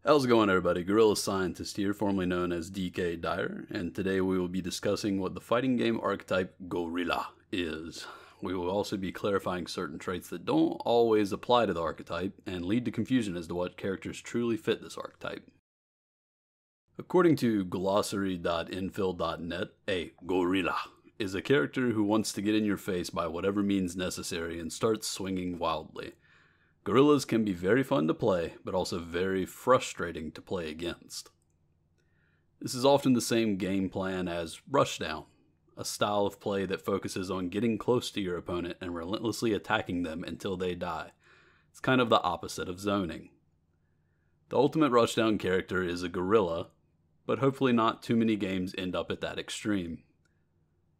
How's it going, everybody? Gorilla Scientist here, formerly known as DK Dyer, and today we will be discussing what the fighting game archetype Gorilla is. We will also be clarifying certain traits that don't always apply to the archetype and lead to confusion as to what characters truly fit this archetype. According to glossary.infill.net, a gorilla is a character who wants to get in your face by whatever means necessary and starts swinging wildly. Gorillas can be very fun to play, but also very frustrating to play against. This is often the same game plan as Rushdown, a style of play that focuses on getting close to your opponent and relentlessly attacking them until they die. It's kind of the opposite of zoning. The ultimate Rushdown character is a gorilla, but hopefully not too many games end up at that extreme.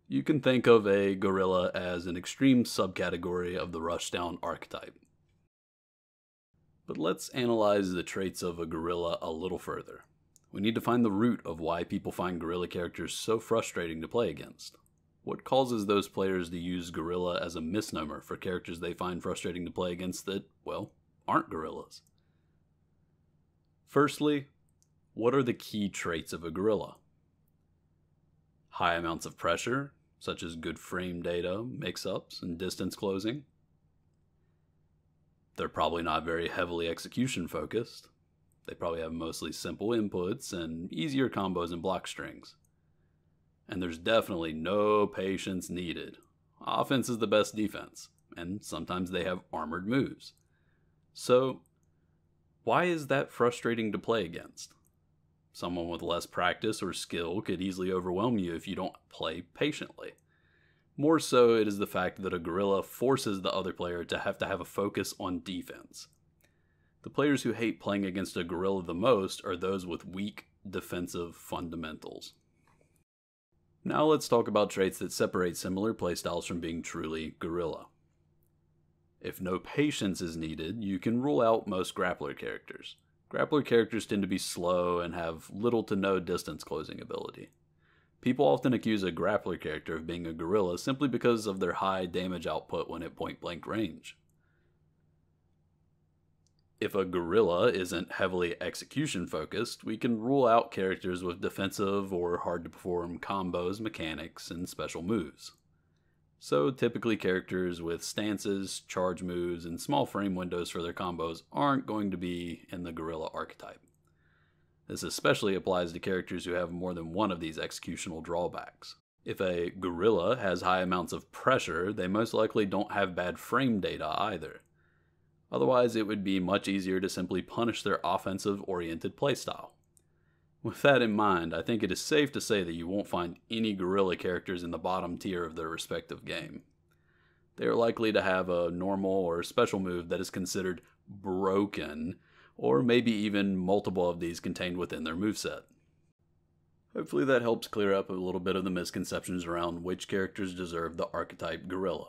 You can think of a gorilla as an extreme subcategory of the Rushdown archetype. But let's analyze the traits of a gorilla a little further. We need to find the root of why people find gorilla characters so frustrating to play against. What causes those players to use gorilla as a misnomer for characters they find frustrating to play against that, well, aren't gorillas? Firstly, what are the key traits of a gorilla? High amounts of pressure, such as good frame data, mix-ups, and distance closing. They're probably not very heavily execution focused. They probably have mostly simple inputs and easier combos and block strings. And there's definitely no patience needed. Offense is the best defense, and sometimes they have armored moves. So, why is that frustrating to play against? Someone with less practice or skill could easily overwhelm you if you don't play patiently. More so, it is the fact that a gorilla forces the other player to have a focus on defense. The players who hate playing against a gorilla the most are those with weak defensive fundamentals. Now let's talk about traits that separate similar playstyles from being truly gorilla. If no patience is needed, you can rule out most grappler characters. Grappler characters tend to be slow and have little to no distance closing ability. People often accuse a grappler character of being a gorilla simply because of their high damage output when at point-blank range. If a gorilla isn't heavily execution-focused, we can rule out characters with defensive or hard-to-perform combos, mechanics, and special moves. So typically characters with stances, charge moves, and small frame windows for their combos aren't going to be in the gorilla archetype. This especially applies to characters who have more than one of these executional drawbacks. If a gorilla has high amounts of pressure, they most likely don't have bad frame data either. Otherwise, it would be much easier to simply punish their offensive-oriented playstyle. With that in mind, I think it is safe to say that you won't find any gorilla characters in the bottom tier of their respective game. They are likely to have a normal or special move that is considered broken, or maybe even multiple of these contained within their moveset. Hopefully that helps clear up a little bit of the misconceptions around which characters deserve the archetype gorilla.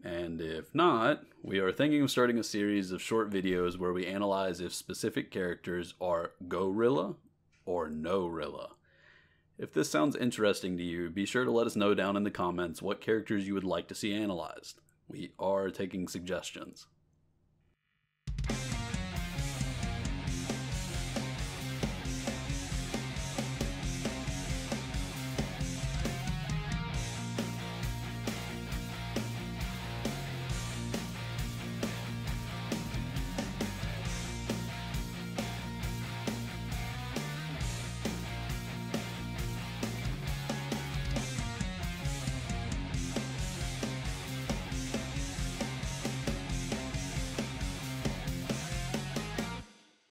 And if not, we are thinking of starting a series of short videos where we analyze if specific characters are gorilla or no-rilla. If this sounds interesting to you, be sure to let us know down in the comments what characters you would like to see analyzed. We are taking suggestions.